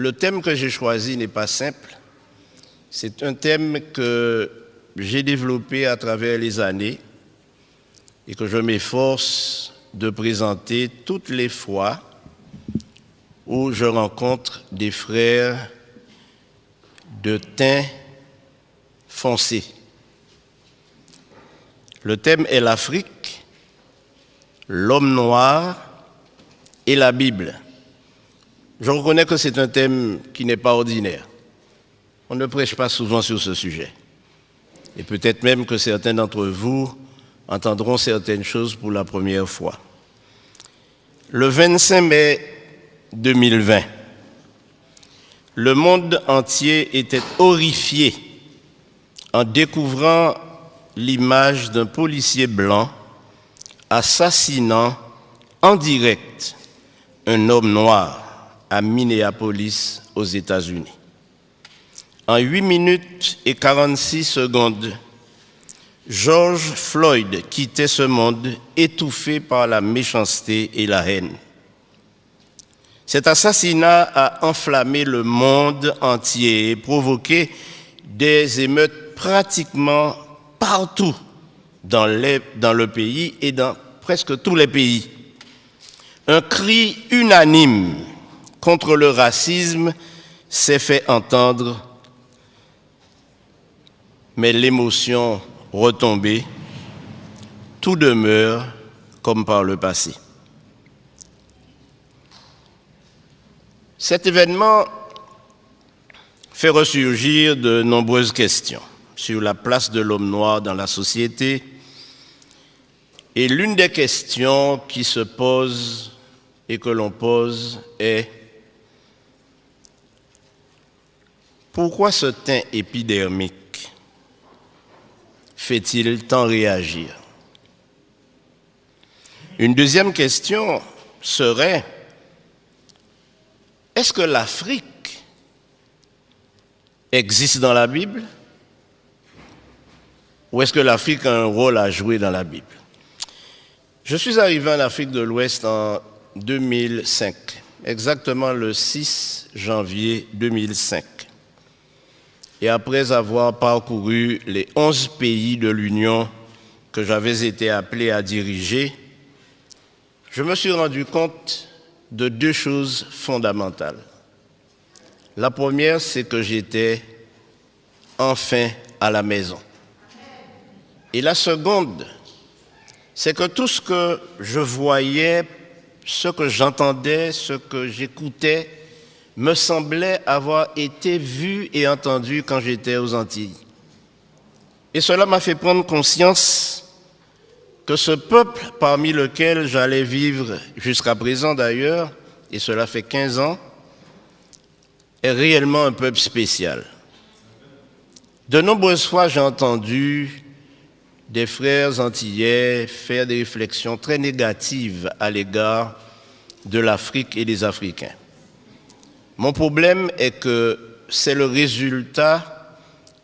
Le thème que j'ai choisi n'est pas simple. C'est un thème que j'ai développé à travers les années et que je m'efforce de présenter toutes les fois où je rencontre des frères de teint foncé. Le thème est l'Afrique, l'homme noir et la Bible. Je reconnais que c'est un thème qui n'est pas ordinaire. On ne prêche pas souvent sur ce sujet. Et peut-être même que certains d'entre vous entendront certaines choses pour la première fois. Le 25 mai 2020, le monde entier était horrifié en découvrant l'image d'un policier blanc assassinant en direct un homme noir à Minneapolis, aux États-Unis. En 8 minutes et 46 secondes, George Floyd quittait ce monde étouffé par la méchanceté et la haine. Cet assassinat a enflammé le monde entier et provoqué des émeutes pratiquement partout dans le pays et dans presque tous les pays. Un cri unanime contre le racisme s'est fait entendre, mais l'émotion retombée, tout demeure comme par le passé. Cet événement fait ressurgir de nombreuses questions sur la place de l'homme noir dans la société. Et l'une des questions qui se pose et que l'on pose est: pourquoi ce teint épidermique fait-il tant réagir? Une deuxième question serait: est-ce que l'Afrique existe dans la Bible? Ou est-ce que l'Afrique a un rôle à jouer dans la Bible? Je suis arrivé en Afrique de l'Ouest en 2005, exactement le 6 janvier 2005. Et après avoir parcouru les 11 pays de l'Union que j'avais été appelé à diriger, je me suis rendu compte de deux choses fondamentales. La première, c'est que j'étais enfin à la maison. Et la seconde, c'est que tout ce que je voyais, ce que j'entendais, ce que j'écoutais, me semblait avoir été vu et entendu quand j'étais aux Antilles. Et cela m'a fait prendre conscience que ce peuple parmi lequel j'allais vivre jusqu'à présent d'ailleurs, et cela fait 15 ans, est réellement un peuple spécial. De nombreuses fois, j'ai entendu des frères antillais faire des réflexions très négatives à l'égard de l'Afrique et des Africains. Mon problème est que c'est le résultat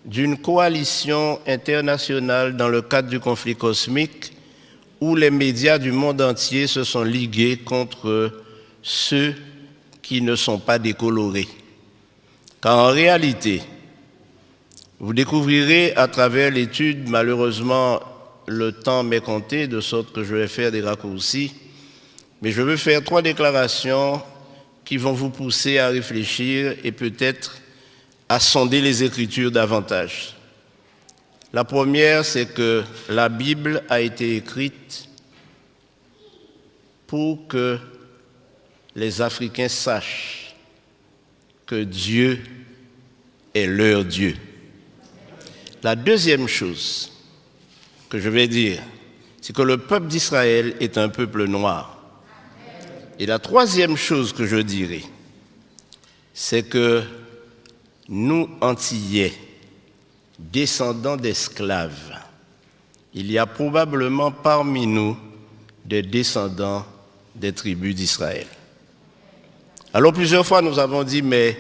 d'une coalition internationale dans le cadre du conflit cosmique où les médias du monde entier se sont ligués contre ceux qui ne sont pas décolorés. Car en réalité, vous découvrirez à travers l'étude, malheureusement le temps m'est compté, de sorte que je vais faire des raccourcis, mais je veux faire 3 déclarations qui vont vous pousser à réfléchir et peut-être à sonder les Écritures davantage. La première, c'est que la Bible a été écrite pour que les Africains sachent que Dieu est leur Dieu. La deuxième chose que je vais dire, c'est que le peuple d'Israël est un peuple noir. Et la troisième chose que je dirais, c'est que nous, Antillais, descendants d'esclaves, il y a probablement parmi nous des descendants des tribus d'Israël. Alors plusieurs fois nous avons dit, mais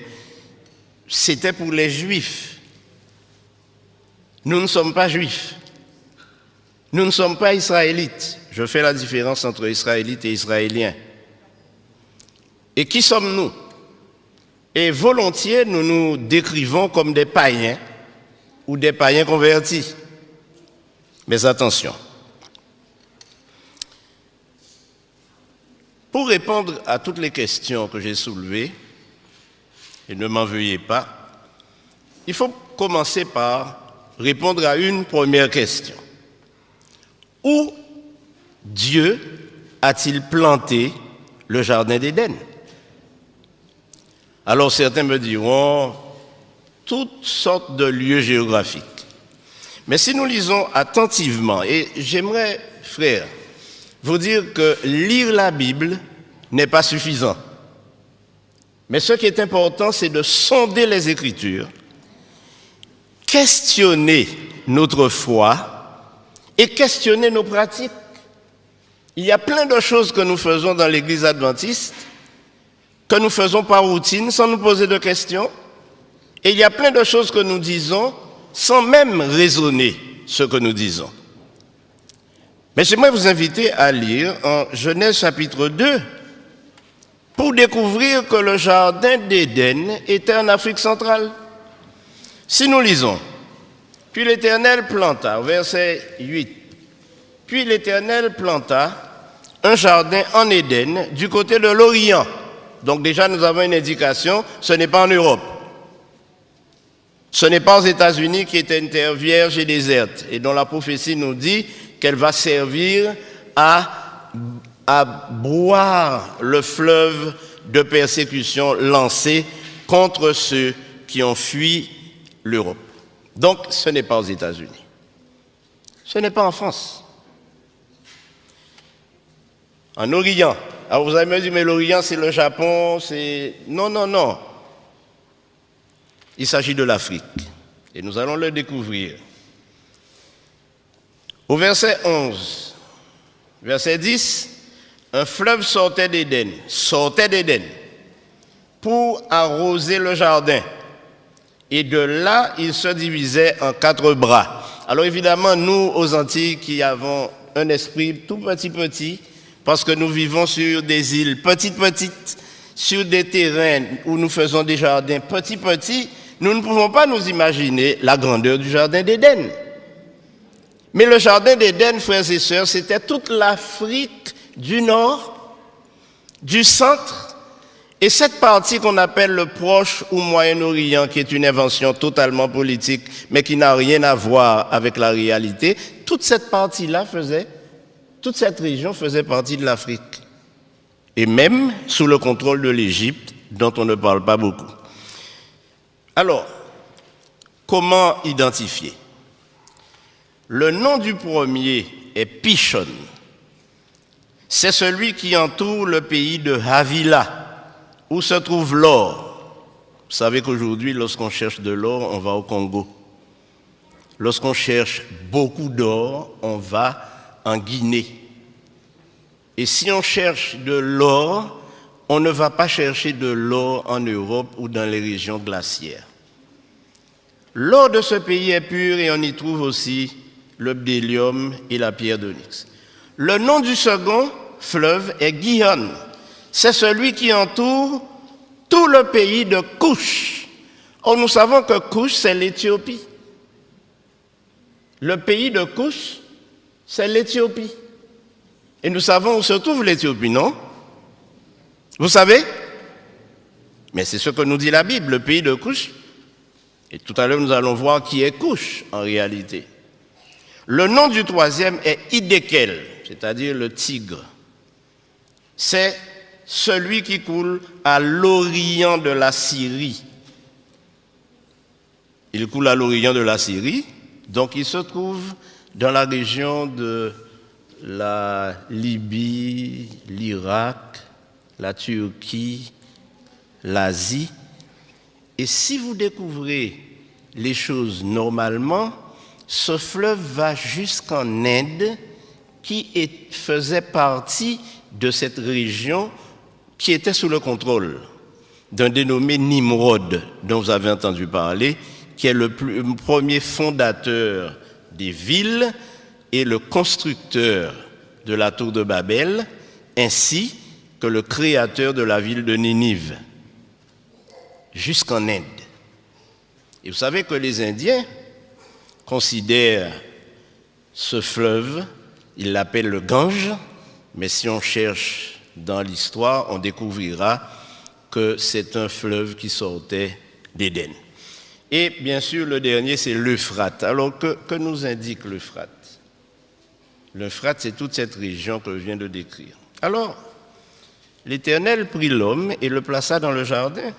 c'était pour les Juifs. Nous ne sommes pas Juifs. Nous ne sommes pas Israélites. Je fais la différence entre Israélites et Israéliens. Et qui sommes-nous? Et volontiers, nous nous décrivons comme des païens ou des païens convertis. Mais attention, pour répondre à toutes les questions que j'ai soulevées, et ne m'en veuillez pas, il faut commencer par répondre à une première question. Où Dieu a-t-il planté le jardin d'Éden? Alors certains me diront toutes sortes de lieux géographiques. Mais si nous lisons attentivement, et j'aimerais, frères, vous dire que lire la Bible n'est pas suffisant. Mais ce qui est important, c'est de sonder les Écritures, questionner notre foi et questionner nos pratiques. Il y a plein de choses que nous faisons dans l'Église adventiste, que nous faisons par routine, sans nous poser de questions. Et il y a plein de choses que nous disons sans même raisonner ce que nous disons. Mais j'aimerais vous inviter à lire en Genèse chapitre 2 pour découvrir que le jardin d'Éden était en Afrique centrale. Si nous lisons, puis l'Éternel planta, verset 8, puis l'Éternel planta un jardin en Éden du côté de l'Orient. Donc déjà nous avons une indication, ce n'est pas en Europe. Ce n'est pas aux États-Unis qui est une terre vierge et déserte et dont la prophétie nous dit qu'elle va servir à boire le fleuve de persécution lancé contre ceux qui ont fui l'Europe. Donc ce n'est pas aux États-Unis. Ce n'est pas en France. En Orient. Alors vous allez me dire, mais l'Orient c'est le Japon, c'est... Non. Il s'agit de l'Afrique. Et nous allons le découvrir. Au verset 11, verset 10, un fleuve sortait d'Éden, pour arroser le jardin. Et de là, il se divisait en 4 bras. Alors évidemment, nous, aux Antilles, qui avons un esprit tout petit, parce que nous vivons sur des îles petites, sur des terrains où nous faisons des jardins petits, nous ne pouvons pas nous imaginer la grandeur du jardin d'Éden. Mais le jardin d'Éden, frères et sœurs, c'était toute l'Afrique du Nord, du centre, et cette partie qu'on appelle le Proche ou Moyen-Orient, qui est une invention totalement politique, mais qui n'a rien à voir avec la réalité, toute cette partie-là toute cette région faisait partie de l'Afrique. Et même sous le contrôle de l'Égypte, dont on ne parle pas beaucoup. Alors, comment identifier? Le nom du premier est Pishon. C'est celui qui entoure le pays de Havila, où se trouve l'or. Vous savez qu'aujourd'hui, lorsqu'on cherche de l'or, on va au Congo. Lorsqu'on cherche beaucoup d'or, on va en Guinée. Et si on cherche de l'or, on ne va pas chercher de l'or en Europe ou dans les régions glaciaires. L'or de ce pays est pur et on y trouve aussi le bdellium et la pierre d'onyx. Le nom du second fleuve est Gihon. C'est celui qui entoure tout le pays de Couche. Or, nous savons que Couche, c'est l'Éthiopie. Le pays de Couche, c'est l'Éthiopie. Et nous savons où se trouve l'Éthiopie, non? Vous savez? Mais c'est ce que nous dit la Bible, le pays de Couche. Et tout à l'heure, nous allons voir qui est Couche en réalité. Le nom du troisième est Hiddekel, c'est-à-dire le tigre. C'est celui qui coule à l'orient de la Syrie. Il coule à l'orient de la Syrie, donc il se trouve dans la région de la Libye, l'Irak, la Turquie, l'Asie. Et si vous découvrez les choses normalement, ce fleuve va jusqu'en Inde, qui faisait partie de cette région qui était sous le contrôle d'un dénommé Nimrod, dont vous avez entendu parler, qui est le premier fondateur des villes et le constructeur de la tour de Babel, ainsi que le créateur de la ville de Ninive. jusqu'en Inde. Et vous savez que les Indiens considèrent ce fleuve, ils l'appellent le Gange, mais si on cherche dans l'histoire, on découvrira que c'est un fleuve qui sortait d'Éden. Et bien sûr, le dernier, c'est l'Euphrate. Alors, que nous indique l'Euphrate? L'Euphrate, c'est toute cette région que je viens de décrire. Alors, l'Éternel prit l'homme et le plaça dans le jardin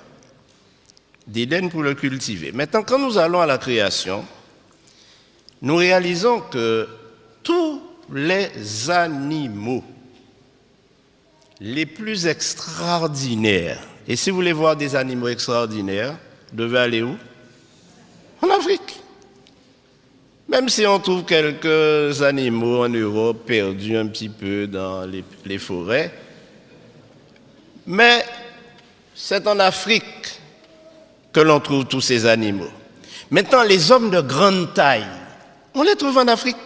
d'Éden pour le cultiver. Maintenant, quand nous allons à la création, nous réalisons que tous les animaux les plus extraordinaires, et si vous voulez voir des animaux extraordinaires, vous devez aller où? En Afrique. Même si on trouve quelques animaux en Europe perdus un petit peu dans les forêts, mais c'est en Afrique que l'on trouve tous ces animaux. Maintenant, les hommes de grande taille, on les trouve en Afrique.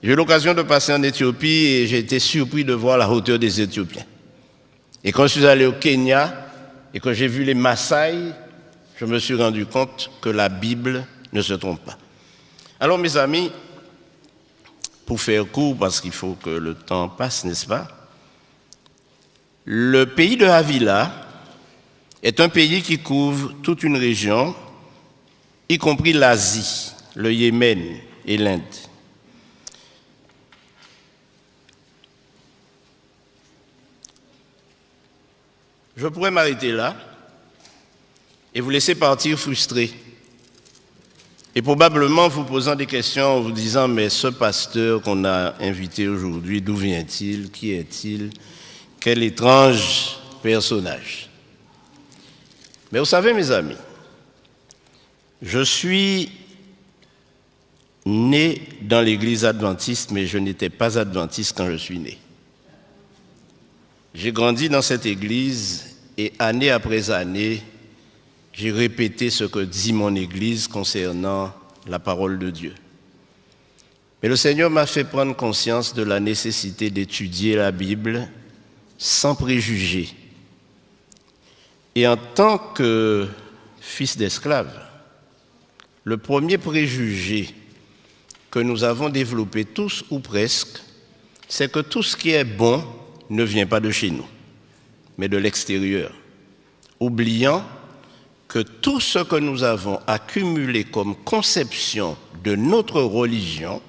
J'ai eu l'occasion de passer en Éthiopie et j'ai été surpris de voir la hauteur des Éthiopiens. Et quand je suis allé au Kenya et que j'ai vu les Maasai, je me suis rendu compte que la Bible ne se trompe pas. Alors mes amis, pour faire court, parce qu'il faut que le temps passe, n'est-ce pas? Le pays de Havila est un pays qui couvre toute une région, y compris l'Asie, le Yémen et l'Inde. Je pourrais m'arrêter là et vous laisser partir frustré. Et probablement vous posant des questions en vous disant, mais ce pasteur qu'on a invité aujourd'hui, d'où vient-il? Qui est-il? Quel étrange personnage. Mais vous savez, mes amis, je suis né dans l'église adventiste, mais je n'étais pas adventiste quand je suis né. J'ai grandi dans cette église et année après année, j'ai répété ce que dit mon église concernant la parole de Dieu. Mais le Seigneur m'a fait prendre conscience de la nécessité d'étudier la Bible sans préjugés. Et en tant que fils d'esclave, le premier préjugé que nous avons développé tous ou presque, c'est que tout ce qui est bon ne vient pas de chez nous, mais de l'extérieur, oubliant que tout ce que nous avons accumulé comme conception de notre religion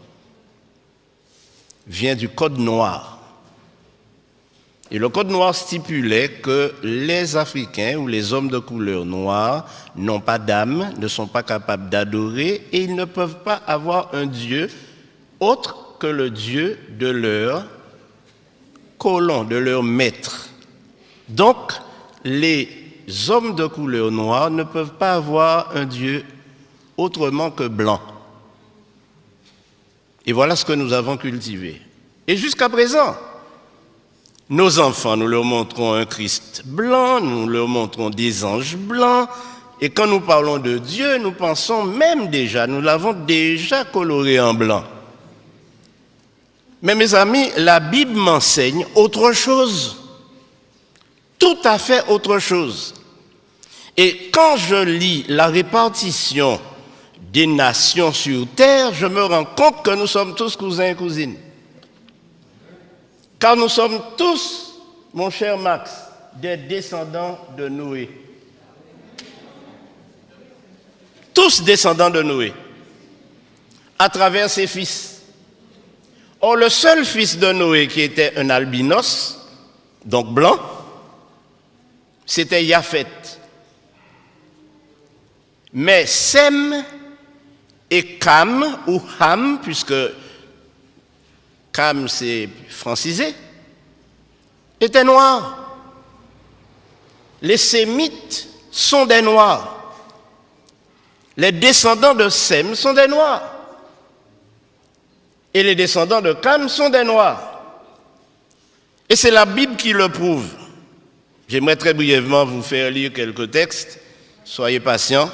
vient du Code noir. Et le Code noir stipulait que les Africains ou les hommes de couleur noire n'ont pas d'âme, ne sont pas capables d'adorer et ils ne peuvent pas avoir un Dieu autre que le Dieu de leur colon, de leur maître. Donc, les hommes de couleur noire ne peuvent pas avoir un Dieu autrement que blanc. Et voilà ce que nous avons cultivé. Et jusqu'à présent, nos enfants, nous leur montrons un Christ blanc, nous leur montrons des anges blancs, et quand nous parlons de Dieu, nous pensons même déjà, nous l'avons déjà coloré en blanc. Mais mes amis, la Bible m'enseigne autre chose. Tout à fait autre chose. Et quand je lis la répartition des nations sur terre, je me rends compte que nous sommes tous cousins et cousines. Car nous sommes tous, mon cher Max, des descendants de Noé. Tous descendants de Noé, à travers ses fils. Or, le seul fils de Noé qui était un albinos, donc blanc, c'était Japheth. Mais Sem et Cam, ou Ham, puisque Cam c'est francisé, étaient noirs. Les Sémites sont des noirs. Les descendants de Sem sont des noirs. Et les descendants de Cam sont des noirs. Et c'est la Bible qui le prouve. J'aimerais très brièvement vous faire lire quelques textes. Soyez patients.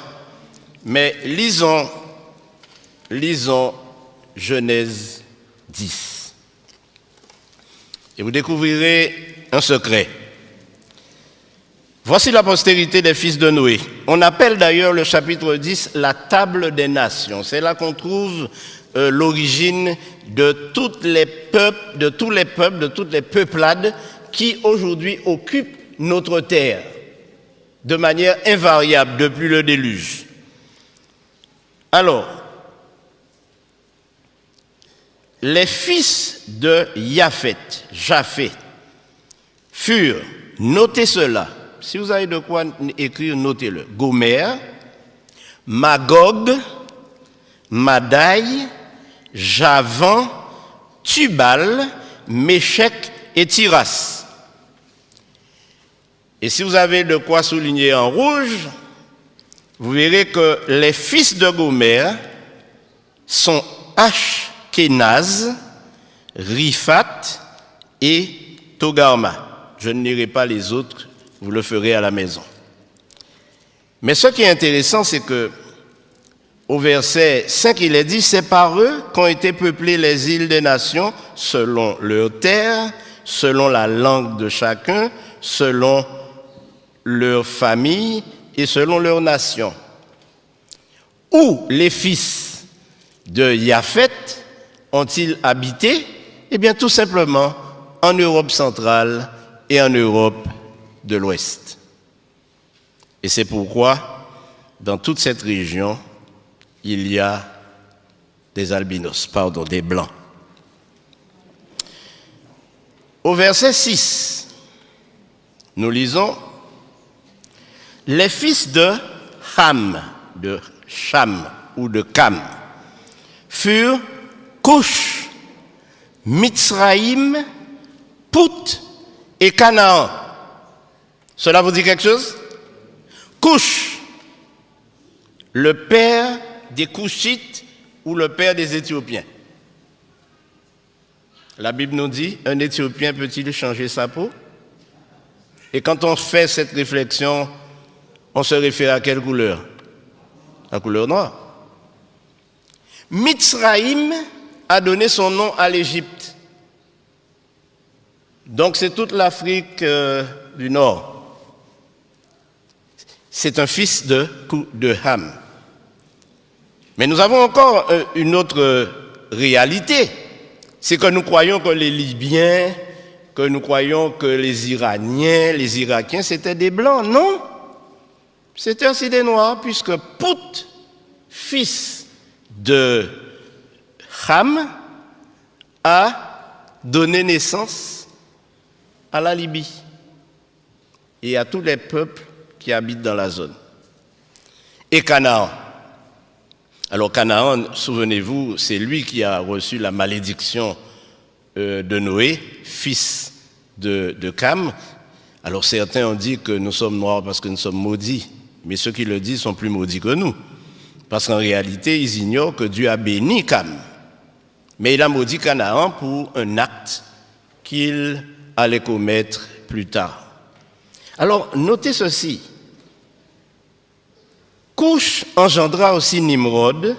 Mais lisons Genèse 10. Et vous découvrirez un secret. Voici la postérité des fils de Noé. On appelle d'ailleurs le chapitre 10 la table des nations. C'est là qu'on trouve l'origine de tous les peuples, de toutes les peuplades qui aujourd'hui occupent notre terre de manière invariable depuis le déluge. Alors, les fils de Japheth, furent, notez cela, si vous avez de quoi écrire, notez-le, Gomer, Magog, Madai, Javan, Tubal, Méchec et Tiras. Et si vous avez de quoi souligner en rouge, vous verrez que les fils de Gomer sont Ashkenaz, Riphat et Togarma. Je ne lirai pas les autres, vous le ferez à la maison. Mais ce qui est intéressant, c'est que au verset 5, il est dit, c'est par eux qu'ont été peuplées les îles des nations, selon leur terre, selon la langue de chacun, selon leur famille et selon leur nation. Où les fils de Japheth ont-ils habité? Eh bien, tout simplement en Europe centrale et en Europe de l'Ouest. Et c'est pourquoi, dans toute cette région, il y a des blancs. Au verset 6, nous lisons « Les fils de Cham ou de Cam, furent Cush, Mitzraïm, Pout et Canaan. » Cela vous dit quelque chose? Cush, le père des Cushites ou le père des Éthiopiens. La Bible nous dit, un Éthiopien peut-il changer sa peau? Et quand on fait cette réflexion, on se réfère à quelle couleur? La couleur noire. Mitzraïm a donné son nom à l'Égypte. Donc c'est toute l'Afrique du Nord. C'est un fils de Ham. Mais nous avons encore une autre réalité. C'est que nous croyons que les Libyens, que nous croyons que les Iraniens, les Irakiens, c'était des Blancs. Non, c'était aussi des Noirs, puisque Pout, fils de Ham, a donné naissance à la Libye et à tous les peuples qui habitent dans la zone. Et Canaan. Alors Canaan, souvenez-vous, c'est lui qui a reçu la malédiction de Noé, fils de Cam. Alors certains ont dit que nous sommes noirs parce que nous sommes maudits, mais ceux qui le disent sont plus maudits que nous. Parce qu'en réalité, ils ignorent que Dieu a béni Cam. Mais il a maudit Canaan pour un acte qu'il allait commettre plus tard. Alors, notez ceci. Cush engendra aussi Nimrod.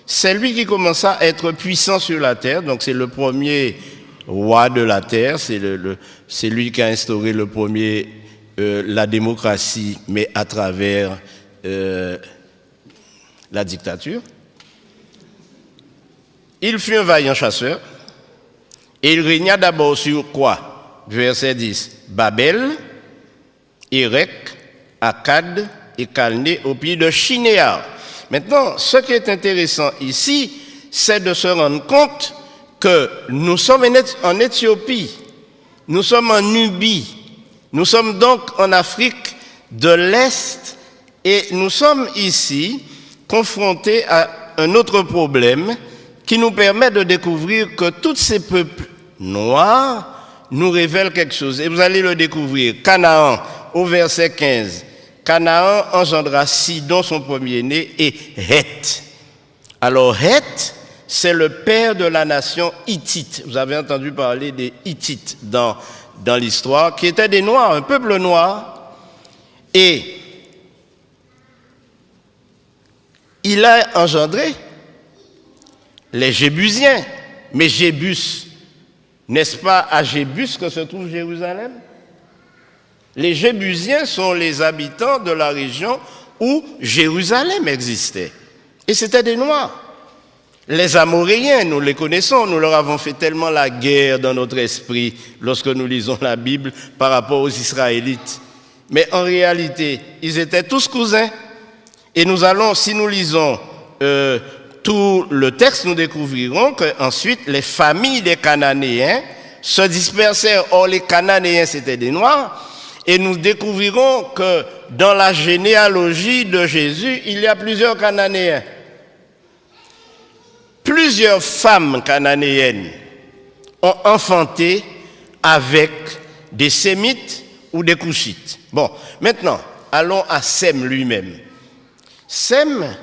C'est lui qui commença à être puissant sur la terre. Donc, c'est le premier roi de la terre. C'est lui qui a instauré le premier la démocratie, mais à travers la dictature. Il fut un vaillant chasseur. Et il régna d'abord sur quoi? Verset 10. Babel, Érec, Akkad et Calné au pays de Shinéar. Maintenant, ce qui est intéressant ici, c'est de se rendre compte que nous sommes en Éthiopie, nous sommes en Nubie, nous sommes donc en Afrique de l'Est et nous sommes ici confrontés à un autre problème qui nous permet de découvrir que tous ces peuples noirs nous révèlent quelque chose. Et vous allez le découvrir. Canaan, au verset 15. Canaan engendra Sidon, son premier-né, et Heth. Alors Heth, c'est le père de la nation hittite. Vous avez entendu parler des Hittites dans l'histoire, qui étaient des Noirs, un peuple noir. Et il a engendré les Jébusiens. Mais Jébus, n'est-ce pas à Jébus que se trouve Jérusalem? Les Jébusiens sont les habitants de la région où Jérusalem existait. Et c'était des Noirs. Les Amoréens, nous les connaissons, nous leur avons fait tellement la guerre dans notre esprit lorsque nous lisons la Bible par rapport aux Israélites. Mais en réalité, ils étaient tous cousins. Et nous allons, si nous lisons tout le texte, nous découvrirons qu'ensuite les familles des Cananéens se dispersèrent. Or, les Cananéens, c'était des Noirs. Et nous découvrirons que dans la généalogie de Jésus, il y a plusieurs Cananéens. Plusieurs femmes cananéennes ont enfanté avec des Sémites ou des Couchites. Bon, maintenant, allons à Sem lui-même. Sem,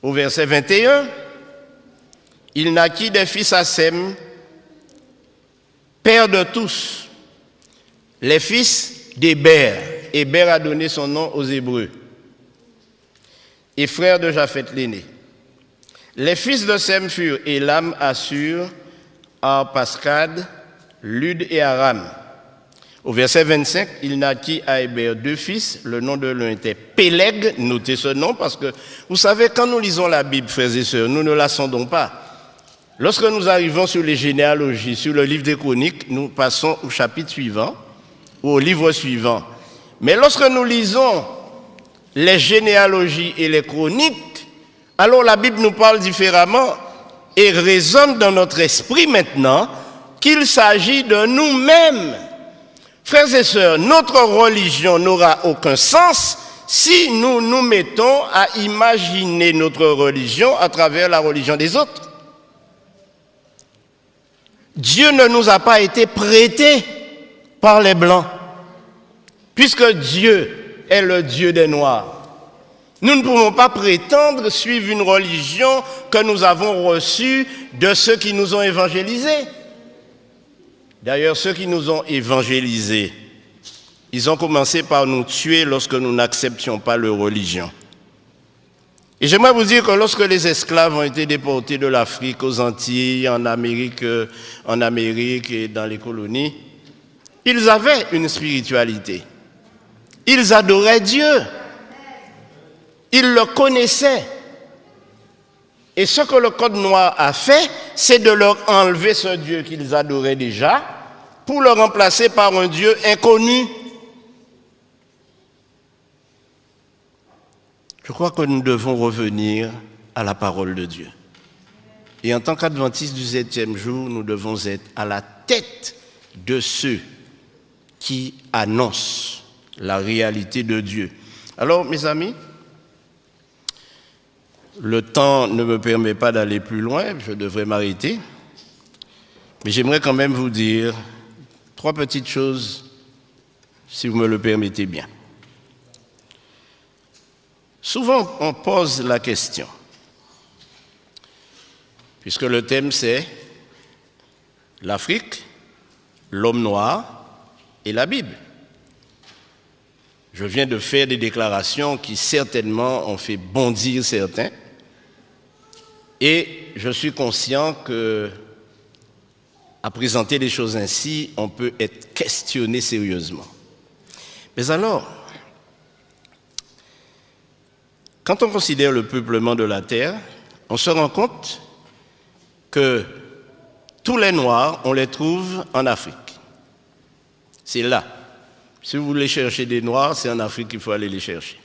au verset 21, il naquit des fils à Sem, père de tous, les fils d'Héber. Héber a donné son nom aux Hébreux, et frère de Japheth l'aîné. Les fils de Sem furent Élam, Assur, Arpascad, Lud et Aram. Au verset 25, il naquit à Héber 2 fils. Le nom de l'un était Péleg. Notez ce nom parce que, vous savez, quand nous lisons la Bible, frères et sœurs, nous ne la sondons pas. Lorsque nous arrivons sur les généalogies, sur le livre des Chroniques, nous passons au chapitre suivant ou au livre suivant. Mais lorsque nous lisons les généalogies et les chroniques, alors la Bible nous parle différemment et résonne dans notre esprit maintenant qu'il s'agit de nous-mêmes. Frères et sœurs, notre religion n'aura aucun sens si nous nous mettons à imaginer notre religion à travers la religion des autres. Dieu ne nous a pas été prêté par les Blancs, puisque Dieu est le Dieu des Noirs. Nous ne pouvons pas prétendre suivre une religion que nous avons reçue de ceux qui nous ont évangélisés. D'ailleurs, ceux qui nous ont évangélisés, ils ont commencé par nous tuer lorsque nous n'acceptions pas leur religion. Et j'aimerais vous dire que lorsque les esclaves ont été déportés de l'Afrique aux Antilles, en Amérique et dans les colonies, ils avaient une spiritualité. Ils adoraient Dieu. Ils le connaissaient. Et ce que le Code noir a fait, c'est de leur enlever ce Dieu qu'ils adoraient déjà pour le remplacer par un Dieu inconnu. Je crois que nous devons revenir à la parole de Dieu. Et en tant qu'adventistes du 7e jour, nous devons être à la tête de ceux qui annoncent la réalité de Dieu. Alors, mes amis, le temps ne me permet pas d'aller plus loin, je devrais m'arrêter. Mais j'aimerais quand même vous dire 3 petites choses, si vous me le permettez bien. Souvent, on pose la question, puisque le thème c'est l'Afrique, l'homme noir et la Bible. Je viens de faire des déclarations qui certainement ont fait bondir certains. Et je suis conscient que, à présenter les choses ainsi, on peut être questionné sérieusement. Mais alors, quand on considère le peuplement de la terre, on se rend compte que tous les Noirs, on les trouve en Afrique. C'est là. Si vous voulez chercher des Noirs, c'est en Afrique qu'il faut aller les chercher.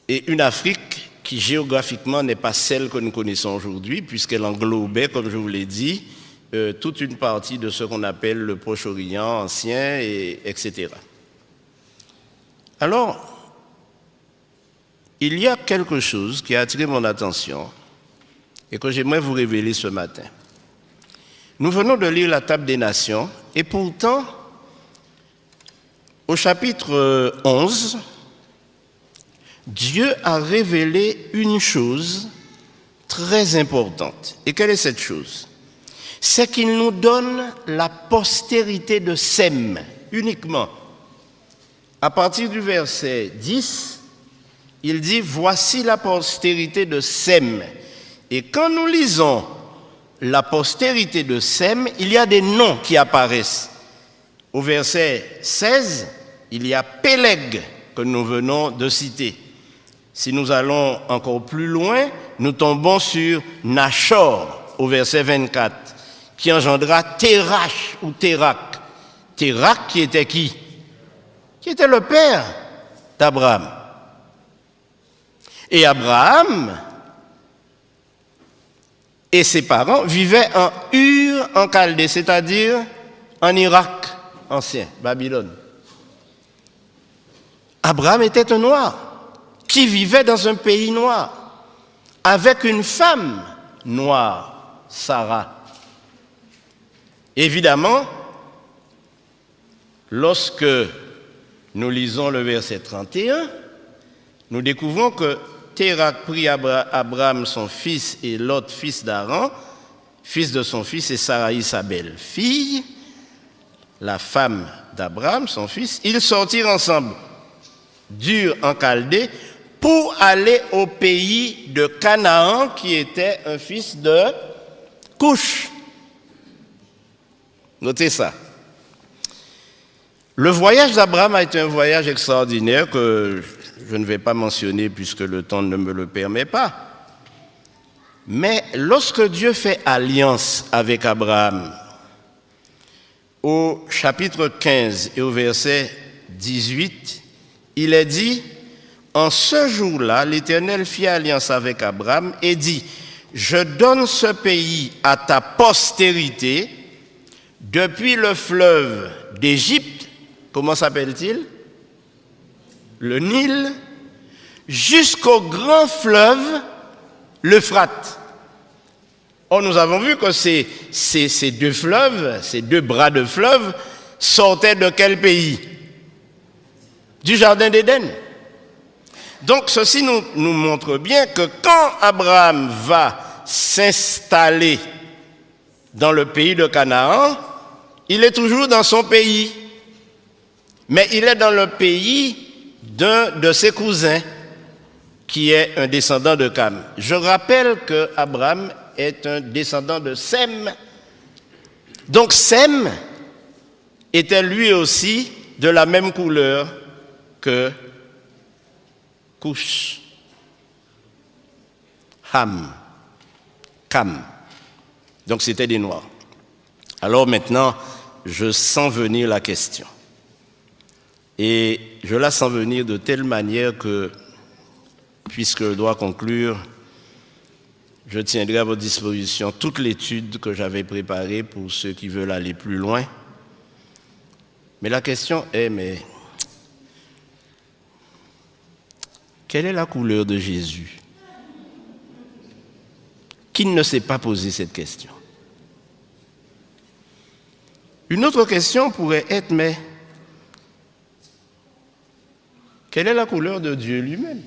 Et une Afrique qui géographiquement n'est pas celle que nous connaissons aujourd'hui, puisqu'elle englobait, comme je vous l'ai dit, toute une partie de ce qu'on appelle le Proche-Orient ancien, etc. Alors, il y a quelque chose qui a attiré mon attention et que j'aimerais vous révéler ce matin. Nous venons de lire la Table des Nations et pourtant, au chapitre 11, Dieu a révélé une chose très importante. Et quelle est cette chose? C'est qu'il nous donne la postérité de Sem, uniquement. À partir du verset 10, il dit « Voici la postérité de Sem ». Et quand nous lisons la postérité de Sem, il y a des noms qui apparaissent. Au verset 16, il y a Péleg que nous venons de citer. Si nous allons encore plus loin, nous tombons sur Nachor au verset 24, qui engendra Térach ou Térak. Térak qui était qui? Qui était le père d'Abraham. Et Abraham et ses parents vivaient en Ur en Chaldée, c'est-à-dire en Irak ancien, Babylone. Abraham était un noir qui vivait dans un pays noir avec une femme noire, Sarah. Évidemment, lorsque nous lisons le verset 31, nous découvrons que Térak prit Abraham son fils et Lot fils d'Aaron, fils de son fils, et Saraï sa belle-fille, la femme d'Abraham, son fils. Ils sortirent ensemble d'Ur en Chaldée pour aller au pays de Canaan, qui était un fils de Couche. Notez ça. Le voyage d'Abraham a été un voyage extraordinaire que je ne vais pas mentionner puisque le temps ne me le permet pas. Mais lorsque Dieu fait alliance avec Abraham, au chapitre 15 et au verset 18, il est dit: en ce jour-là, l'Éternel fit alliance avec Abraham et dit: je donne ce pays à ta postérité depuis le fleuve d'Égypte. Comment s'appelle-t-il? Le Nil, jusqu'au grand fleuve, l'Euphrate. Or, nous avons vu que ces deux fleuves, ces deux bras de fleuve, sortaient de quel pays? Du Jardin d'Éden. Donc, ceci nous montre bien que quand Abraham va s'installer dans le pays de Canaan, il est toujours dans son pays. Mais il est dans le pays d'un de ses cousins, qui est un descendant de Cam. Je rappelle que Abraham est un descendant de Sem. Donc Sem était lui aussi de la même couleur que Couche. Ham. Cam. Donc c'était des Noirs. Alors maintenant, je sens venir la question. Et je la sens venir de telle manière que, puisque je dois conclure, je tiendrai à votre disposition toute l'étude que j'avais préparée pour ceux qui veulent aller plus loin. Mais la question est, mais quelle est la couleur de Jésus? Qui ne s'est pas posé cette question? Une autre question pourrait être, mais quelle est la couleur de Dieu lui-même?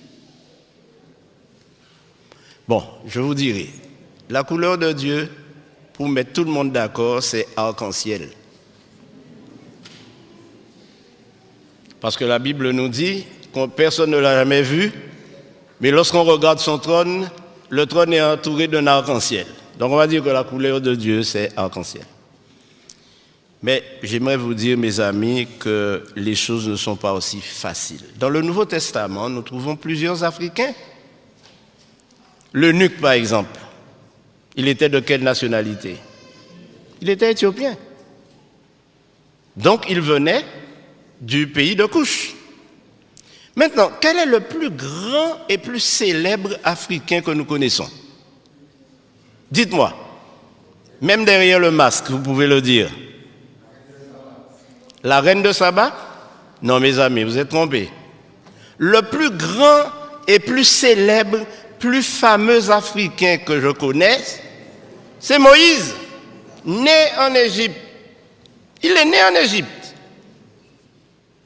Bon, je vous dirai, la couleur de Dieu, pour mettre tout le monde d'accord, c'est arc-en-ciel. Parce que la Bible nous dit que personne ne l'a jamais vu, mais lorsqu'on regarde son trône, le trône est entouré d'un arc-en-ciel. Donc on va dire que la couleur de Dieu, c'est arc-en-ciel. Mais j'aimerais vous dire, mes amis, que les choses ne sont pas aussi faciles. Dans le Nouveau Testament, nous trouvons plusieurs Africains. L'eunuque, par exemple, il était de quelle nationalité? Il était éthiopien. Donc, il venait du pays de Couche. Maintenant, quel est le plus grand et plus célèbre Africain que nous connaissons? Dites-moi. Même derrière le masque, vous pouvez le dire. La reine de Saba? Non, mes amis, vous êtes trompés. Le plus grand et plus célèbre, plus fameux Africain que je connaisse, c'est Moïse, né en Égypte. Il est né en Égypte.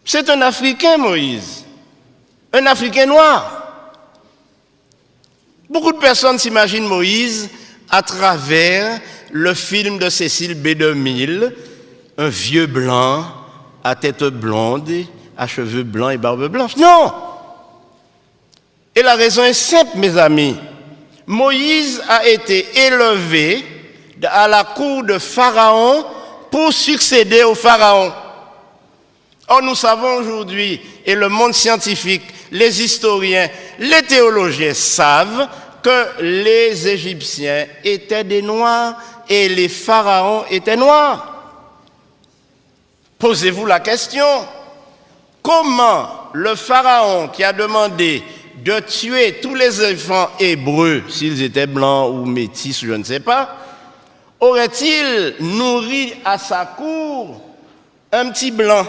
C'est un Africain, Moïse. Un Africain noir. Beaucoup de personnes s'imaginent Moïse à travers le film de Cécile B. DeMille, un vieux blanc, à tête blonde, à cheveux blancs et barbe blanche. Non! Et la raison est simple, mes amis. Moïse a été élevé à la cour de Pharaon pour succéder au Pharaon. Or, nous savons aujourd'hui, et le monde scientifique, les historiens, les théologiens savent que les Égyptiens étaient des Noirs et les pharaons étaient noirs. Posez-vous la question, comment le pharaon qui a demandé de tuer tous les enfants hébreux, s'ils étaient blancs ou métis, je ne sais pas, aurait-il nourri à sa cour un petit blanc?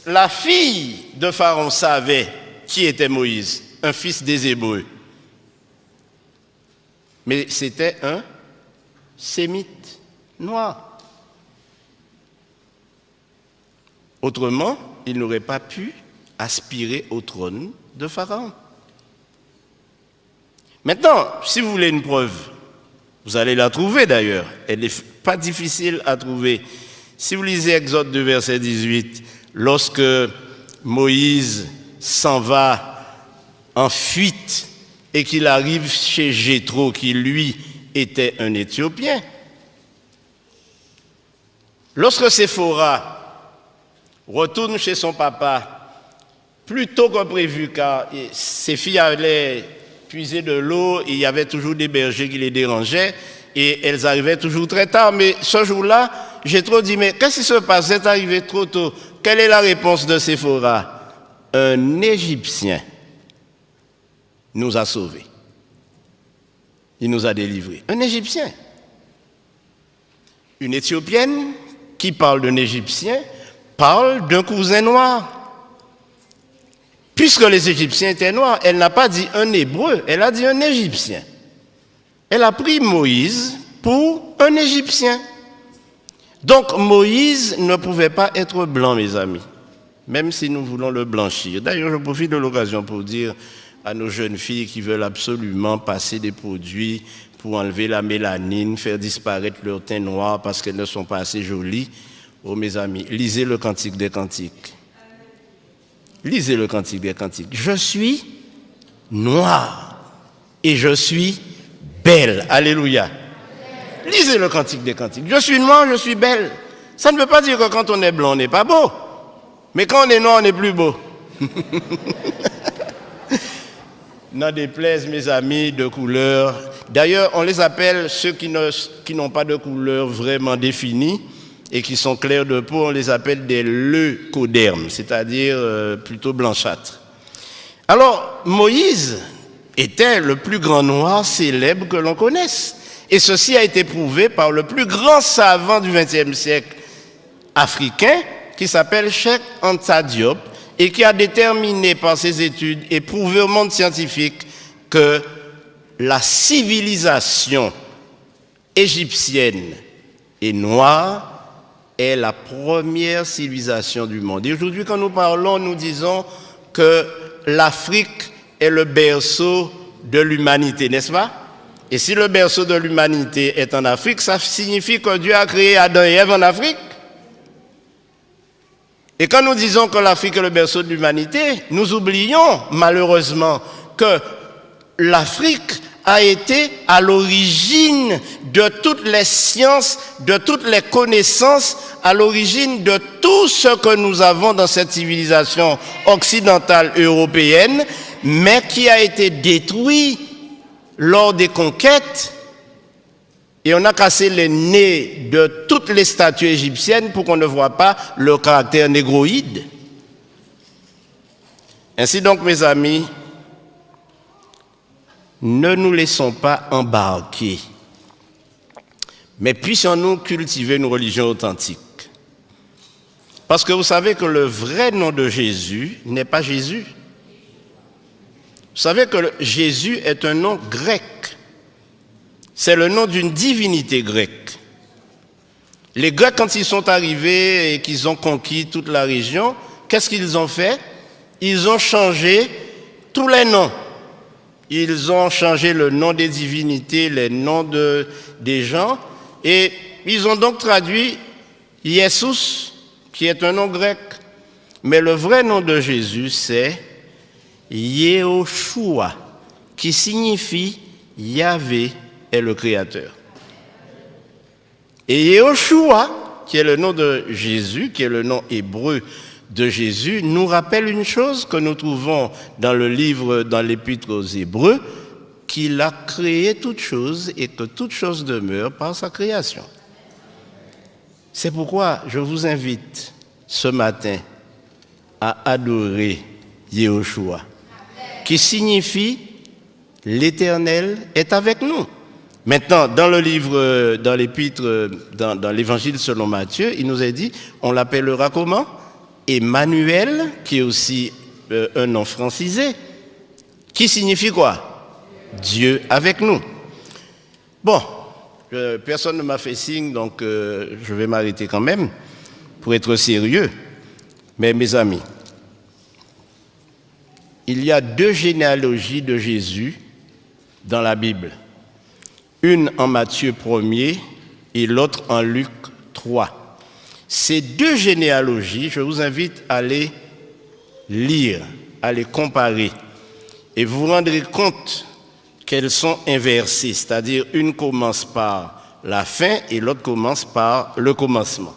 La fille de Pharaon savait qui était Moïse, un fils des Hébreux. Mais c'était un sémite noir. Autrement, il n'aurait pas pu aspirer au trône de Pharaon. Maintenant, si vous voulez une preuve, vous allez la trouver d'ailleurs. Elle n'est pas difficile à trouver. Si vous lisez Exode 2, verset 18, lorsque Moïse s'en va en fuite et qu'il arrive chez Jéthro, qui lui était un Éthiopien, lorsque Séphora retourne chez son papa, plus tôt que prévu, car ses filles allaient puiser de l'eau, et il y avait toujours des bergers qui les dérangeaient, et elles arrivaient toujours très tard. Mais ce jour-là, Jéthro dit, mais qu'est-ce qui se passe? C'est arrivé trop tôt. Quelle est la réponse de Séphora? Un Égyptien nous a sauvés. Il nous a délivrés. Un Égyptien. Une Éthiopienne qui parle d'un Égyptien parle d'un cousin noir. Puisque les Égyptiens étaient noirs, elle n'a pas dit un Hébreu, elle a dit un Égyptien. Elle a pris Moïse pour un Égyptien. Donc Moïse ne pouvait pas être blanc, mes amis, même si nous voulons le blanchir. D'ailleurs, je profite de l'occasion pour dire à nos jeunes filles qui veulent absolument passer des produits pour enlever la mélanine, faire disparaître leur teint noir parce qu'elles ne sont pas assez jolies. Oh mes amis, lisez le Cantique des Cantiques. Lisez le Cantique des Cantiques. Je suis noir et je suis belle. Alléluia. Lisez le Cantique des Cantiques. Je suis noir, je suis belle. Ça ne veut pas dire que quand on est blanc, on n'est pas beau. Mais quand on est noir, on est plus beau. N'en déplaise, mes amis, de couleur. D'ailleurs, on les appelle ceux qui n'ont pas de couleur vraiment définie et qui sont clairs de peau, on les appelle des leucodermes, c'est-à-dire plutôt blanchâtres. Alors, Moïse était le plus grand noir célèbre que l'on connaisse. Et ceci a été prouvé par le plus grand savant du XXe siècle africain, qui s'appelle Cheikh Anta Diop, et qui a déterminé par ses études et prouvé au monde scientifique que la civilisation égyptienne et noire est la première civilisation du monde. Et aujourd'hui, quand nous parlons, nous disons que l'Afrique est le berceau de l'humanité, n'est-ce pas? Et si le berceau de l'humanité est en Afrique, ça signifie que Dieu a créé Adam et Ève en Afrique. Et quand nous disons que l'Afrique est le berceau de l'humanité, nous oublions malheureusement que l'Afrique a été à l'origine de toutes les sciences, de toutes les connaissances, à l'origine de tout ce que nous avons dans cette civilisation occidentale européenne, mais qui a été détruit lors des conquêtes. Et on a cassé les nez de toutes les statues égyptiennes pour qu'on ne voit pas leur caractère négroïde. Ainsi donc, mes amis, ne nous laissons pas embarquer, mais puissions-nous cultiver une religion authentique. Parce que vous savez que le vrai nom de Jésus n'est pas Jésus. Vous savez que Jésus est un nom grec. C'est le nom d'une divinité grecque. Les Grecs, quand ils sont arrivés et qu'ils ont conquis toute la région, qu'est-ce qu'ils ont fait? Ils ont changé tous les noms. Ils ont changé le nom des divinités, les noms des gens, et ils ont donc traduit Jesus, qui est un nom grec. Mais le vrai nom de Jésus, c'est Yehoshua, qui signifie Yahvé est le Créateur. Et Yehoshua, qui est le nom de Jésus, qui est le nom hébreu de Jésus, nous rappelle une chose que nous trouvons dans le livre, dans l'Épître aux Hébreux, qu'il a créé toutes choses et que toutes choses demeurent par sa création. C'est pourquoi je vous invite ce matin à adorer Yehoshua, qui signifie l'Éternel est avec nous. Maintenant, dans le livre, dans l'Épître, dans l'Évangile selon Matthieu, il nous est dit, on l'appellera comment? Emmanuel, qui est aussi un nom francisé, qui signifie quoi? Dieu avec nous. Bon, personne ne m'a fait signe, donc je vais m'arrêter quand même pour être sérieux. Mais mes amis, il y a deux généalogies de Jésus dans la Bible. Une en Matthieu 1er et l'autre en Luc 3. Ces deux généalogies, je vous invite à les lire, à les comparer. Et vous vous rendrez compte qu'elles sont inversées, c'est-à-dire une commence par la fin et l'autre commence par le commencement.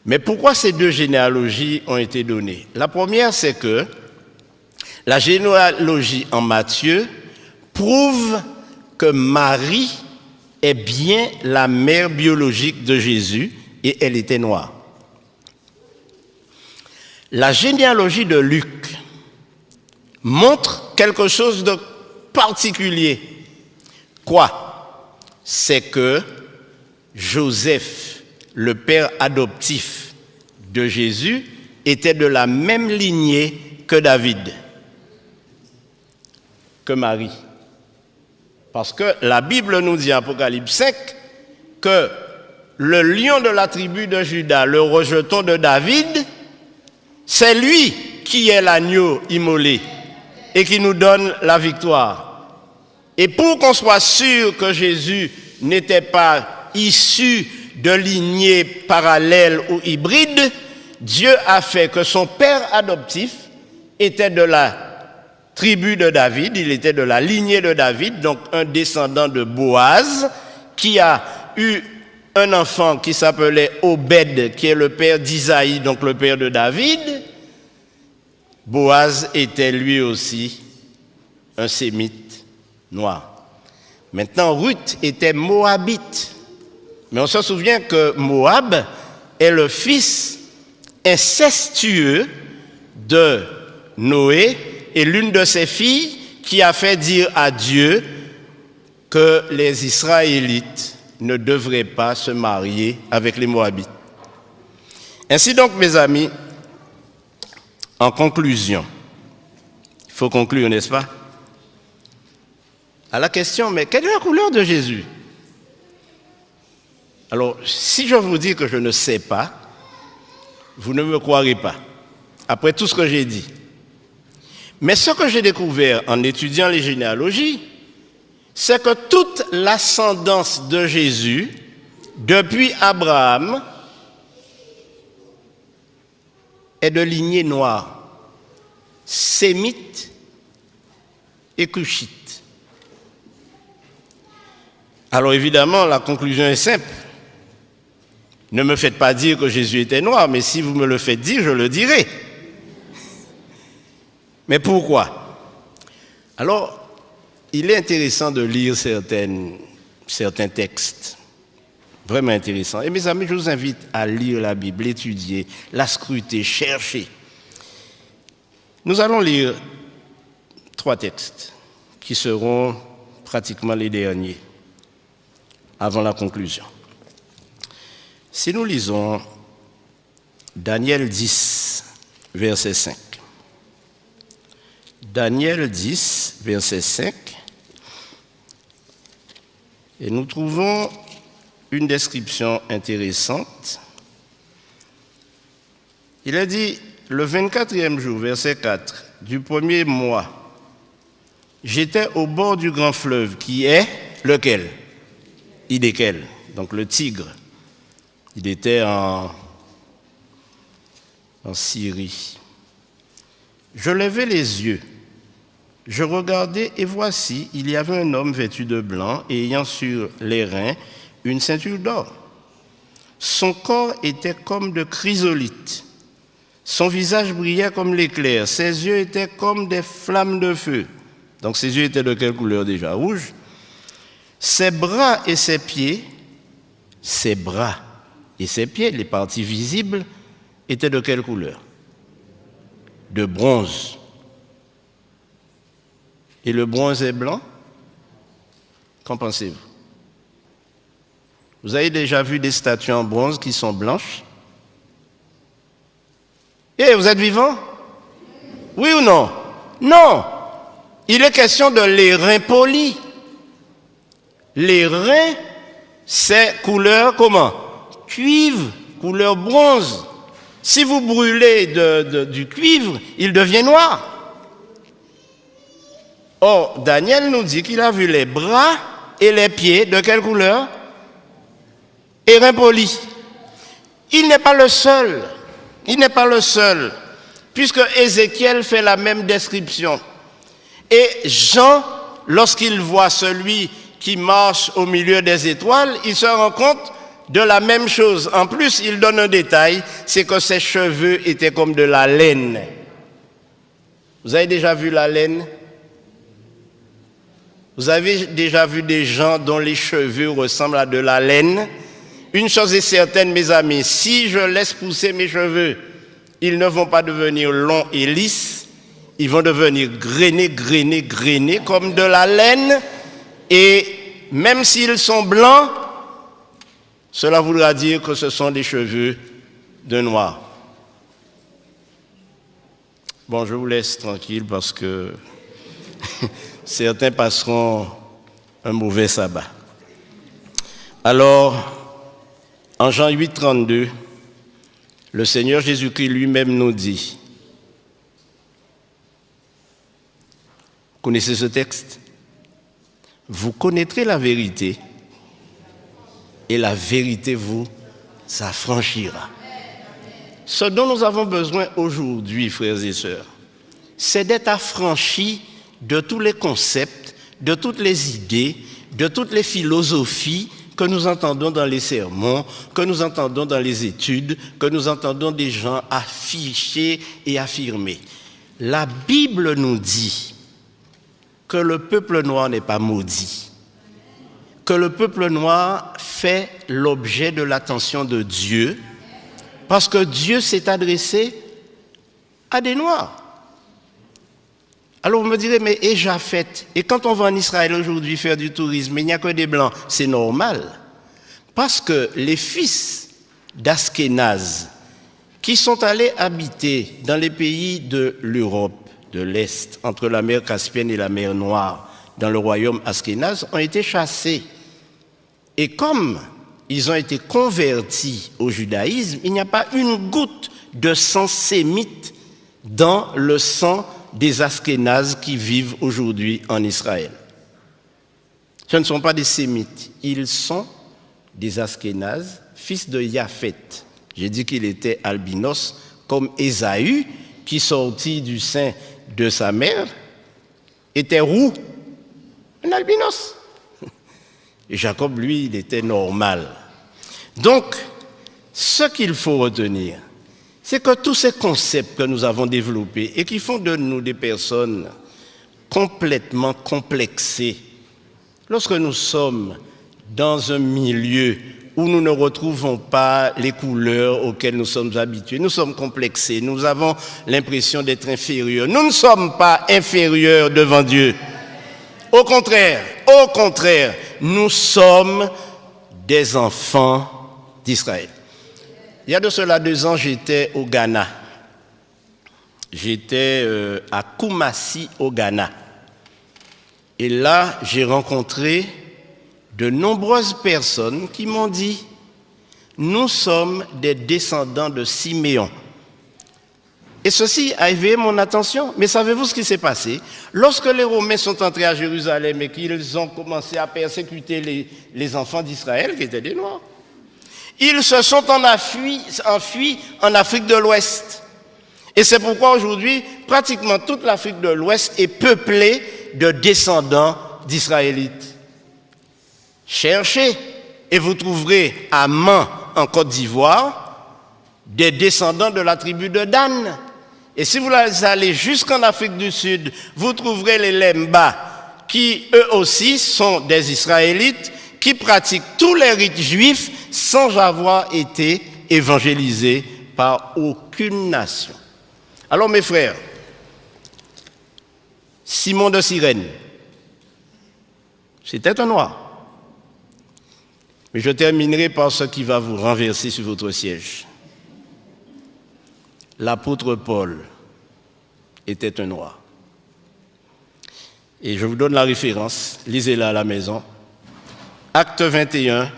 Mais pourquoi ces deux généalogies ont été données? La première, c'est que la généalogie en Matthieu prouve que Marie est bien la mère biologique de Jésus et elle était noire. La généalogie de Luc montre quelque chose de particulier. Quoi? C'est que Joseph, le père adoptif de Jésus, était de la même lignée que David, que Marie. Parce que la Bible nous dit, Apocalypse 5, que le lion de la tribu de Juda, le rejeton de David, c'est lui qui est l'agneau immolé et qui nous donne la victoire. Et pour qu'on soit sûr que Jésus n'était pas issu de lignée parallèle ou hybride, Dieu a fait que son père adoptif était de la tribu de David, il était de la lignée de David, donc un descendant de Boaz, qui a eu un enfant qui s'appelait Obed, qui est le père d'Isaïe, donc le père de David. Boaz était lui aussi un sémite noir. Maintenant, Ruth était moabite. Mais on se souvient que Moab est le fils incestueux de Noé et l'une de ses filles qui a fait dire à Dieu que les Israélites ne devraient pas se marier avec les Moabites. Ainsi donc, mes amis, en conclusion, il faut conclure, n'est-ce pas? À la question, mais quelle est la couleur de Jésus? Alors, si je vous dis que je ne sais pas, vous ne me croirez pas, après tout ce que j'ai dit. Mais ce que j'ai découvert en étudiant les généalogies, c'est que toute l'ascendance de Jésus, depuis Abraham, est de lignée noire, sémite et cushite. Alors évidemment, la conclusion est simple. Ne me faites pas dire que Jésus était noir, mais si vous me le faites dire, je le dirai. Mais pourquoi? Alors, il est intéressant de lire certains textes, vraiment intéressants. Et mes amis, je vous invite à lire la Bible, l'étudier, la scruter, chercher. Nous allons lire 3 textes qui seront pratiquement les derniers, avant la conclusion. Si nous lisons Daniel 10, verset 5. Daniel 10, verset 5, et nous trouvons une description intéressante. Il a dit, le 24e jour, verset 4, du premier mois, j'étais au bord du grand fleuve qui est lequel? Hidékel, donc le Tigre. Il était en Syrie. Je levai les yeux. Je regardais et voici, il y avait un homme vêtu de blanc et ayant sur les reins une ceinture d'or. Son corps était comme de chrysolite. Son visage brillait comme l'éclair. Ses yeux étaient comme des flammes de feu. Donc ses yeux étaient de quelle couleur déjà? Rouge. Ses bras et ses pieds, ses bras et ses pieds, les parties visibles, étaient de quelle couleur? De bronze. Et le bronze est blanc? Qu'en pensez-vous? Vous avez déjà vu des statues en bronze qui sont blanches? Eh, vous êtes vivant? Oui ou non? Non! Il est question de l'airain poli. L'airain, c'est couleur comment? Cuivre, couleur bronze. Si vous brûlez du cuivre, il devient noir. Or, Daniel nous dit qu'il a vu les bras et les pieds de quelle couleur? Airain poli. Il n'est pas le seul. Il n'est pas le seul. Puisque Ézéchiel fait la même description. Et Jean, lorsqu'il voit celui qui marche au milieu des étoiles, il se rend compte de la même chose. En plus, il donne un détail, c'est que ses cheveux étaient comme de la laine. Vous avez déjà vu la laine? Vous avez déjà vu des gens dont les cheveux ressemblent à de la laine? Une chose est certaine, mes amis, si je laisse pousser mes cheveux, ils ne vont pas devenir longs et lisses, ils vont devenir grainés comme de la laine, et même s'ils sont blancs, cela voudra dire que ce sont des cheveux de noir. Bon, je vous laisse tranquille parce que certains passeront un mauvais sabbat. Alors, en Jean 8, 32, le Seigneur Jésus-Christ lui-même nous dit, vous connaissez ce texte? Vous connaîtrez la vérité et la vérité vous affranchira. Ce dont nous avons besoin aujourd'hui, frères et sœurs, c'est d'être affranchis de tous les concepts, de toutes les idées, de toutes les philosophies que nous entendons dans les sermons, que nous entendons dans les études, que nous entendons des gens afficher et affirmer. La Bible nous dit que le peuple noir n'est pas maudit, que le peuple noir fait l'objet de l'attention de Dieu, parce que Dieu s'est adressé à des Noirs. Alors vous me direz, mais et Japhet, et quand on va en Israël aujourd'hui faire du tourisme, il n'y a que des Blancs, c'est normal. Parce que les fils d'Askénaz, qui sont allés habiter dans les pays de l'Europe, de l'Est, entre la mer Caspienne et la mer Noire, dans le royaume Askénaz, ont été chassés. Et comme ils ont été convertis au judaïsme, il n'y a pas une goutte de sang sémite dans le sang des Askénazes qui vivent aujourd'hui en Israël. Ce ne sont pas des sémites, ils sont des Askénazes, fils de Japhet. J'ai dit qu'il était albinos, comme Ésaü, qui sortit du sein de sa mère, était roux, un albinos. Et Jacob, lui, il était normal. Donc, ce qu'il faut retenir, c'est que tous ces concepts que nous avons développés et qui font de nous des personnes complètement complexées, lorsque nous sommes dans un milieu où nous ne retrouvons pas les couleurs auxquelles nous sommes habitués, nous sommes complexés, nous avons l'impression d'être inférieurs. Nous ne sommes pas inférieurs devant Dieu. Au contraire, nous sommes des enfants d'Israël. Il y a de cela 2 ans, j'étais au Ghana. J'étais à Kumasi, au Ghana. Et là, j'ai rencontré de nombreuses personnes qui m'ont dit « Nous sommes des descendants de Siméon ». Et ceci a éveillé mon attention. Mais savez-vous ce qui s'est passé? Lorsque les Romains sont entrés à Jérusalem et qu'ils ont commencé à persécuter les enfants d'Israël, qui étaient des Noirs, ils se sont enfuis en Afrique de l'Ouest. Et c'est pourquoi aujourd'hui, pratiquement toute l'Afrique de l'Ouest est peuplée de descendants d'Israélites. Cherchez Et vous trouverez à Mans, en Côte d'Ivoire, des descendants de la tribu de Dan. Et si vous allez jusqu'en Afrique du Sud, vous trouverez les Lemba, qui eux aussi sont des Israélites, qui pratiquent tous les rites juifs sans avoir été évangélisés par aucune nation. Alors mes frères, Simon de Cyrène, c'était un noir. Mais je terminerai par ce qui va vous renverser sur votre siège. L'apôtre Paul était un noir. Et je vous donne la référence, lisez-la à la maison. Acte 21,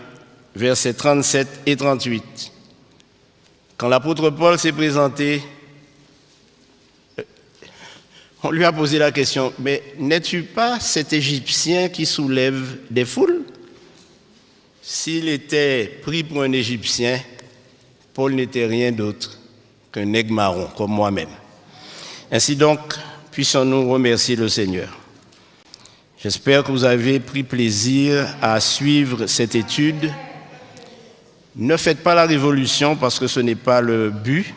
versets 37 et 38. Quand l'apôtre Paul s'est présenté, on lui a posé la question, mais n'es-tu pas cet Égyptien qui soulève des foules? S'il était pris pour un Égyptien, Paul n'était rien d'autre qu'un nègre marron, comme moi-même. Ainsi donc, puissons-nous remercier le Seigneur. J'espère que vous avez pris plaisir à suivre cette étude. Ne faites pas la révolution parce que ce n'est pas le but,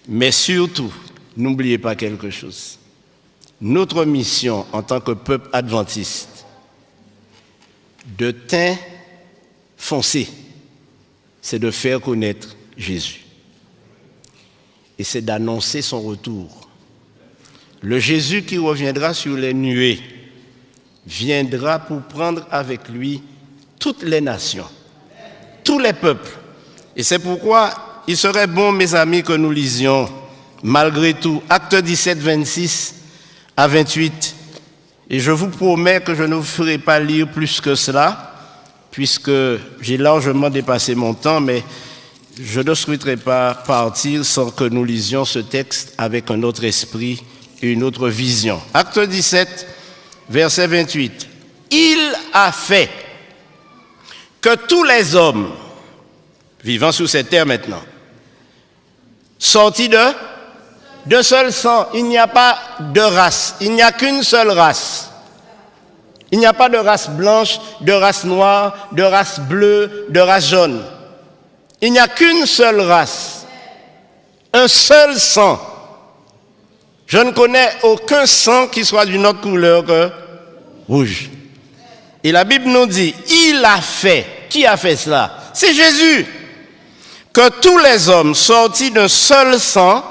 mais surtout, n'oubliez pas quelque chose. Notre mission en tant que peuple adventiste, de teint foncé, c'est de faire connaître Jésus. Et c'est d'annoncer son retour. Le Jésus qui reviendra sur les nuées viendra pour prendre avec lui toutes les nations, tous les peuples. Et c'est pourquoi il serait bon, mes amis, que nous lisions, malgré tout, Acte 17, 26 à 28. Et je vous promets que je ne vous ferai pas lire plus que cela, puisque j'ai largement dépassé mon temps, mais je ne souhaiterais pas partir sans que nous lisions ce texte avec un autre esprit et une autre vision. Acte 17, verset 28. Il a fait que tous les hommes, vivant sous cette terre maintenant, sortis d'un seul sang, il n'y a pas de race, il n'y a qu'une seule race. Il n'y a pas de race blanche, de race noire, de race bleue, de race jaune. Il n'y a qu'une seule race, un seul sang. Je ne connais aucun sang qui soit d'une autre couleur que rouge. Et la Bible nous dit, il a fait. Qui a fait cela? C'est Jésus. Que tous les hommes sortis d'un seul sang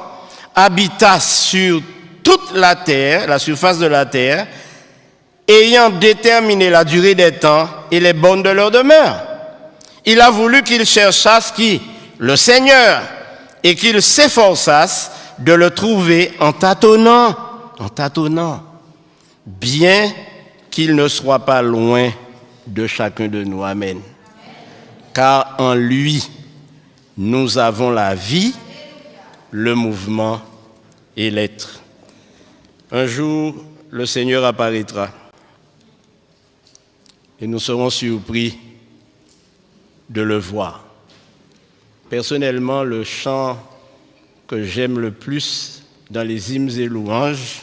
habitassent sur toute la terre, la surface de la terre, ayant déterminé la durée des temps et les bornes de leur demeure. Il a voulu qu'ils cherchassent qui? Le Seigneur, et qu'ils s'efforçassent de le trouver en tâtonnant, bien qu'il ne soit pas loin de chacun de nous. Amen. Car en lui, nous avons la vie, le mouvement et l'être. Un jour, le Seigneur apparaîtra et nous serons surpris de le voir. Personnellement, le chant que j'aime le plus dans les hymnes et louanges,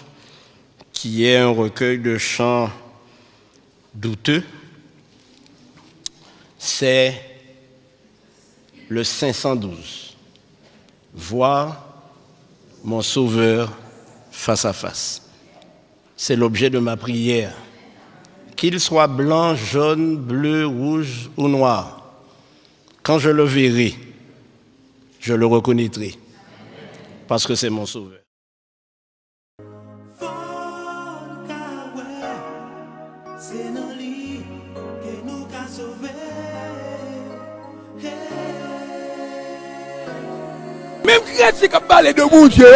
qui est un recueil de chants douteux, c'est le 512. Voir mon Sauveur face à face. C'est l'objet de ma prière. Qu'il soit blanc, jaune, bleu, rouge ou noir, quand je le verrai, je le reconnaîtrai, parce que c'est mon Sauveur. Même chrétien qui parle de bon Dieu,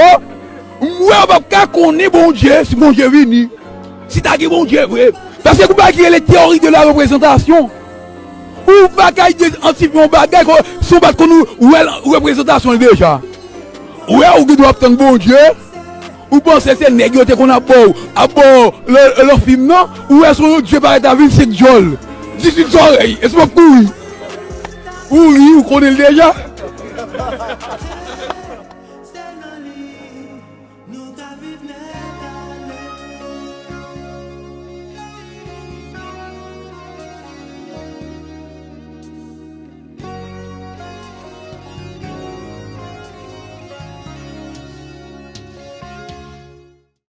moi, je ne sais pas qu'on est bon Dieu si bon Dieu vient. Si tu as dit bon Dieu, vrai. Parce que vous ne pouvez pas les théories de la représentation. Ou vous ne pouvez pas anticiper un bagage, son bagage qu'on nous, ou la représentation déjà. Ou vous doit attendre bon Dieu, ou pensez que c'est négocié qu'on a beau, à bord leur film, non? Ou est-ce que Dieu va être à 27 jol? 18 oreilles, est-ce que vous oui? Oui, vous connaissez déjà?